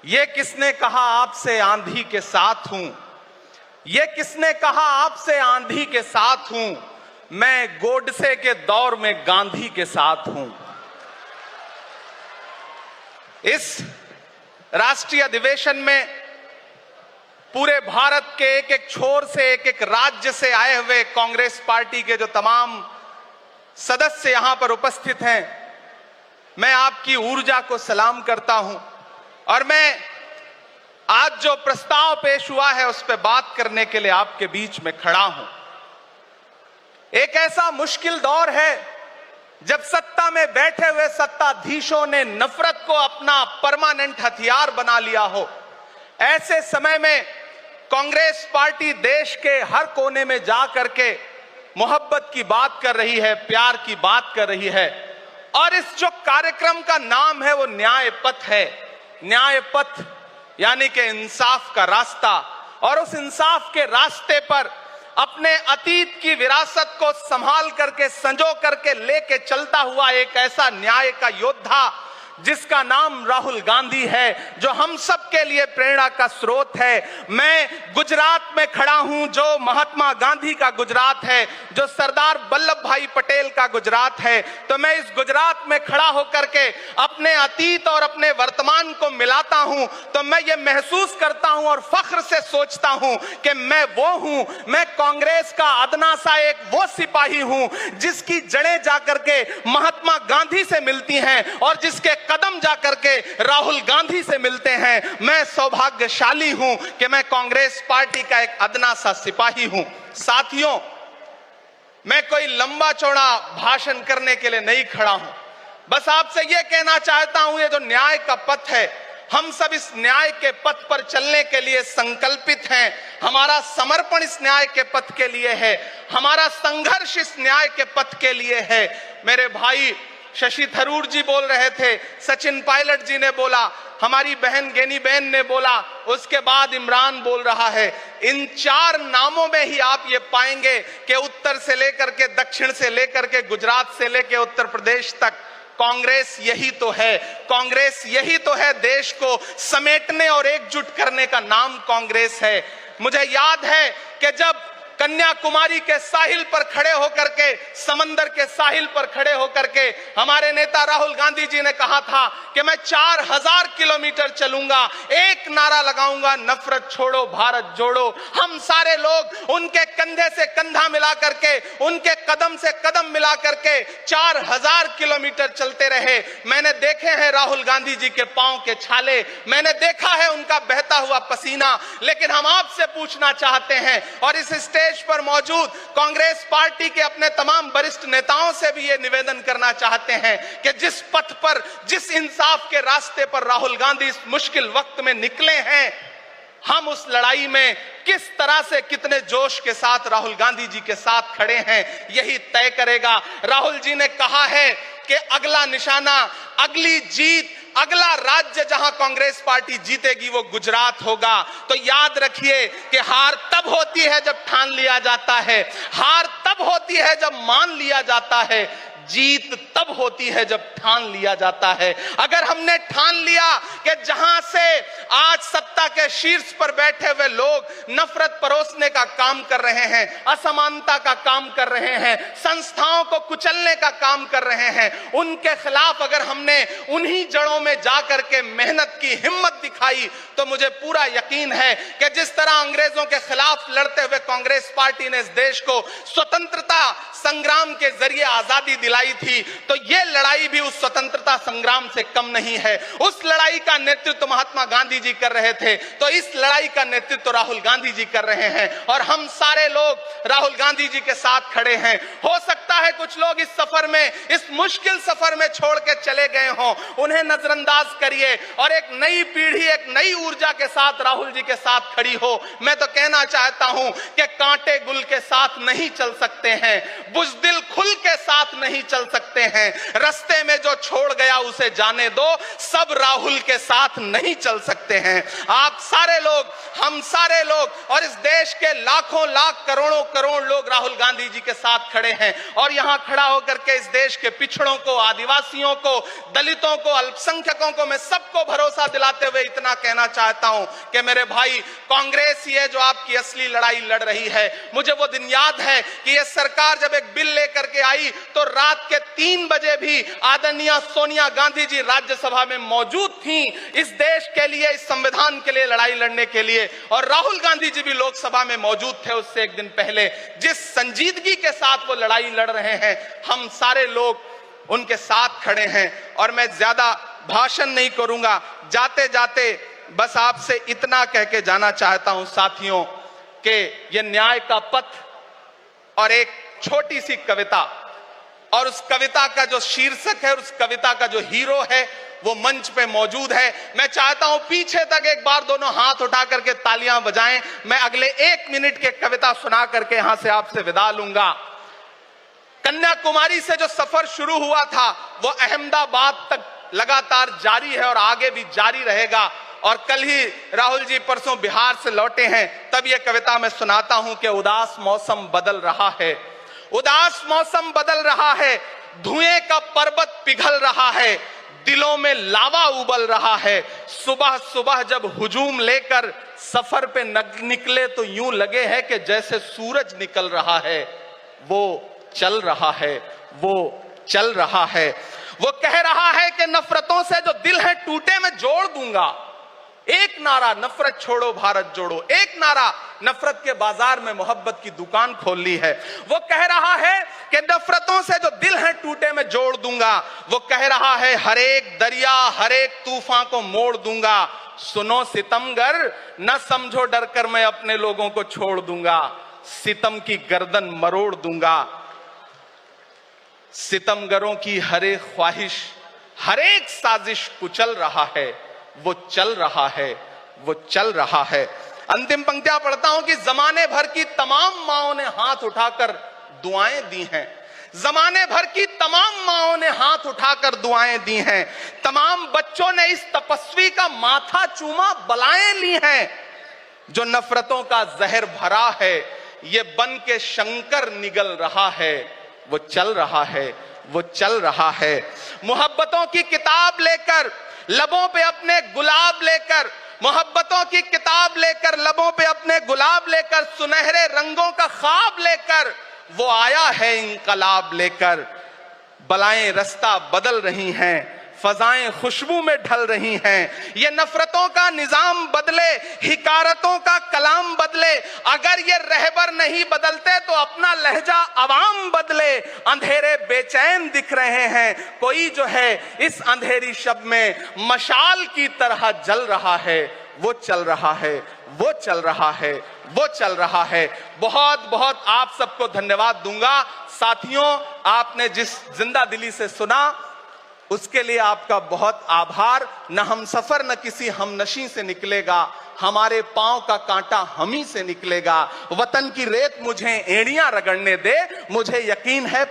ये किसने कहा आपसे आंधी के साथ हूं, ये किसने कहा आपसे आंधी के साथ हूं, मैं गोडसे के दौर में गांधी के साथ हूं। इस राष्ट्रीय अधिवेशन में पूरे भारत के एक एक छोर से, एक एक राज्य से आए हुए कांग्रेस पार्टी के जो तमाम सदस्य यहां पर उपस्थित हैं, मैं आपकी ऊर्जा को सलाम करता हूं और मैं आज जो प्रस्ताव पेश हुआ है उस पर बात करने के लिए आपके बीच में खड़ा हूं। एक ऐसा मुश्किल दौर है जब सत्ता में बैठे हुए सत्ताधीशों ने नफरत को अपना परमानेंट हथियार बना लिया हो। ऐसे समय में कांग्रेस पार्टी देश के हर कोने में जा करके मोहब्बत की बात कर रही है, प्यार की बात कर रही है और इस जो कार्यक्रम का नाम है वो न्याय पथ है। न्याय पथ यानी कि इंसाफ का रास्ता, और उस इंसाफ के रास्ते पर अपने अतीत की विरासत को संभाल करके, संजो करके लेके चलता हुआ एक ऐसा न्याय का योद्धा जिसका नाम राहुल गांधी है, जो हम सब के लिए प्रेरणा का स्रोत है। मैं गुजरात में खड़ा हूं, जो महात्मा गांधी का गुजरात है, जो सरदार वल्लभ भाई पटेल का गुजरात है। तो मैं इस गुजरात में खड़ा होकर के अपने अतीत और अपने वर्तमान को मिलाता हूं तो मैं ये महसूस करता हूं और फख्र से सोचता हूं कि मैं वो हूं, मैं कांग्रेस का अदना सा एक वो सिपाही हूं जिसकी जड़ें जाकर के महात्मा गांधी से मिलती हैं और जिसके कदम जाकर के राहुल गांधी से मिलते हैं। मैं सौभाग्यशाली हूं कि मैं कांग्रेस पार्टी का एक अदना सा सिपाही हूं। साथियों, मैं कोई लंबा चौड़ा भाषण करने के लिए नहीं खड़ा हूं, बस आपसे यह कहना चाहता हूं, ये जो न्याय का पथ है, हम सब इस न्याय के पथ पर चलने के लिए संकल्पित हैं। हमारा समर्पण इस न्याय के पथ के लिए है, हमारा संघर्ष इस न्याय के पथ के लिए है। मेरे भाई शशि थरूर जी बोल रहे थे, सचिन पायलट जी ने बोला, हमारी बहन गेनी बहन ने बोला, उसके बाद इमरान बोल रहा है। इन चार नामों में ही आप ये पाएंगे कि उत्तर से लेकर के, दक्षिण से लेकर के, गुजरात से लेकर उत्तर प्रदेश तक कांग्रेस यही तो है। कांग्रेस यही तो है, देश को समेटने और एकजुट करने का नाम कांग्रेस है। मुझे याद है कि जब कन्याकुमारी के साहिल पर खड़े होकर के, समंदर के साहिल पर खड़े होकर के हमारे नेता राहुल गांधी जी ने कहा था कि मैं 4000 किलोमीटर चलूंगा, एक नारा लगाऊंगा, नफरत छोड़ो भारत जोड़ो। हम सारे लोग उनके कंधे से कंधा मिला करके, उनके कदम से कदम मिला करके 4000 किलोमीटर चलते रहे। मैंने देखे हैं राहुल गांधी जी के पांव के छाले, मैंने देखा है उनका बहता हुआ पसीना। लेकिन हम आपसे पूछना चाहते हैं और इस स्टेज पर मौजूद कांग्रेस पार्टी के अपने तमाम वरिष्ठ नेताओं से भी ये निवेदन करना चाहते हैं कि जिस पथ पर, जिस इंसाफ के रास्ते पर राहुल गांधी इस मुश्किल वक्त में निकले हैं, हम उस लड़ाई में किस तरह से, कितने जोश के साथ राहुल गांधी जी के साथ खड़े हैं, यही तय करेगा। राहुल जी ने कहा है कि अगला निशाना, अगली जीत, अगला राज्य जहां कांग्रेस पार्टी जीतेगी वो गुजरात होगा। तो याद रखिए कि हार तब होती है जब ठान लिया जाता है, हार तब होती है जब मान लिया जाता है, जीत तब होती है जब ठान लिया जाता है। अगर हमने ठान लिया कि जहां से आज सत्ता के शीर्ष पर बैठे हुए लोग नफरत परोसने का काम कर रहे हैं, असमानता का काम कर रहे हैं, संस्थाओं को कुचलने का काम कर रहे हैं, उनके खिलाफ अगर हमने उन्हीं जड़ों में जाकर के मेहनत की हिम्मत दिखाई तो मुझे पूरा यकीन है कि जिस तरह अंग्रेजों के खिलाफ लड़ते हुए कांग्रेस पार्टी ने इस देश को स्वतंत्रता संग्राम के जरिए आजादी दिलाई थी, तो यह लड़ाई भी उस स्वतंत्रता संग्राम से कम नहीं है। उस लड़ाई का नेतृत्व महात्मा गांधी जी कर रहे थे, तो इस लड़ाई का नेतृत्व राहुल गांधी जी कर रहे हैं और हम सारे लोग राहुल गांधी जी के साथ खड़े हैं। हो सकता है कुछ लोग इस सफर में, इस मुश्किल सफर में छोड़ के चले गए हों, उन्हें नजरअंदाज करिए और एक नई पीढ़ी, एक नई ऊर्जा के साथ राहुल जी के साथ खड़ी हो। मैं तो कहना चाहता हूं कि कांटे गुल के साथ नहीं चल सकते हैं, बुज़दिल खुल के साथ नहीं चल सकते हैं। रास्ते में जो छोड़ गया उसे जाने दो, सब राहुल के साथ नहीं चल सकते। सकते हैं। आप सारे लोग, हम सारे लोग और इस देश के लाखों लाख करोड़ों करोड़ लोग राहुल गांधी जी के साथ खड़े हैं। और यहां खड़ा होकर के इस देश के पिछड़ों को, आदिवासियों को, दलितों को, अल्पसंख्यकों को मैं सबको भरोसा दिलाते हुए इतना कहना चाहता हूं कि मेरे भाई, कांग्रेस ही है जो आपकी असली लड़ाई लड़ रही है। मुझे वो दिन याद है कि यह सरकार जब एक बिल लेकर के आई तो रात के 3 बजे भी आदरणीय सोनिया गांधी जी राज्यसभा में मौजूद थी इस देश के लिए, इस संविधान के लिए लड़ाई लड़ने के लिए। और राहुल गांधी जी भी लोकसभा में मौजूद थे उससे एक दिन पहले। जिस संजीदगी के साथ वो लड़ाई लड़ रहे हैं, हम सारे लोग उनके साथ खड़े हैं। और मैं ज्यादा भाषण नहीं करूंगा, जाते जाते बस आपसे इतना कह के जाना चाहता हूं साथियों कि यह न्याय का पथ और एक छोटी सी कविता, और उस कविता का जो शीर्षक है, उस कविता का जो हीरो है वो मंच पे मौजूद है। मैं चाहता हूं पीछे तक एक बार दोनों हाथ उठा करके तालियां बजाएं। मैं अगले 1 मिनट के कविता सुना करके यहां से आपसे विदा लूंगा। कन्याकुमारी से जो सफर शुरू हुआ था वो अहमदाबाद तक लगातार जारी है और आगे भी जारी रहेगा। और कल ही राहुल जी परसों बिहार से लौटे हैं, तब यह कविता मैं सुनाता हूं कि उदास मौसम बदल रहा है, उदास मौसम बदल रहा है, धुएं का पर्वत पिघल रहा है, दिलों में लावा उबल रहा है। सुबह सुबह जब हुजूम लेकर सफर पे निकले तो यूं लगे है कि जैसे सूरज निकल रहा है। वो चल रहा है, वो चल रहा है। वो कह रहा है कि नफरतों से जो दिल है टूटे मैं जोड़ दूंगा। एक नारा नफरत छोड़ो भारत जोड़ो, एक नारा नफरत के बाजार में मोहब्बत की दुकान खोल ली है। वो कह रहा है कि नफरतों से जो दिल है टूटे मैं जोड़ दूंगा। वो कह रहा है हर एक दरिया हर एक तूफान को मोड़ दूंगा। सुनो सितमगर न समझो डर कर मैं अपने लोगों को छोड़ दूंगा। सितम की गर्दन मरोड़ दूंगा। सितमगरों की हर एक ख्वाहिश हर एक साजिश कुचल रहा है। वो चल रहा है, वो चल रहा है। अंतिम पंक्तियां पढ़ता हूं कि जमाने भर की तमाम माओं ने हाथ उठाकर दुआएं दी हैं। जमाने भर की तमाम माओं ने हाथ उठाकर दुआएं दी हैं। तमाम बच्चों ने इस तपस्वी का माथा चूमा, बलाएं ली हैं। जो नफरतों का जहर भरा है ये बन के शंकर निगल रहा है। वो चल रहा है, वो चल रहा है। मोहब्बतों की किताब लेकर लबों पे अपने गुलाब लेकर, मोहब्बतों की किताब लेकर लबों पे अपने गुलाब लेकर, सुनहरे रंगों का ख्वाब लेकर वो आया है इंकलाब लेकर। बलाएं रास्ता बदल रही हैं, फजाएं खुशबू में ढल रही हैं। ये नफरतों का निजाम बदले, हिकारतों का कलाम बदले। अगर ये रहबर नहीं बदलते तो अपना लहजा अवाम बदले। अंधेरे बेचैन दिख रहे हैं, कोई जो है इस अंधेरी शब में मशाल की तरह जल रहा है। वो चल रहा है, वो चल रहा है, वो चल रहा है। बहुत बहुत आप सबको धन्यवाद दूंगा। साथियों, आपने जिस जिंदा दिली से सुना उसके लिए आपका बहुत आभार। न हम सफर न किसी हमनशी से निकलेगा, हमारे पांव का कांटा हम ही से निकलेगा। वतन की रेत मुझे एड़ियां रगड़ने दे, मुझे यकीन है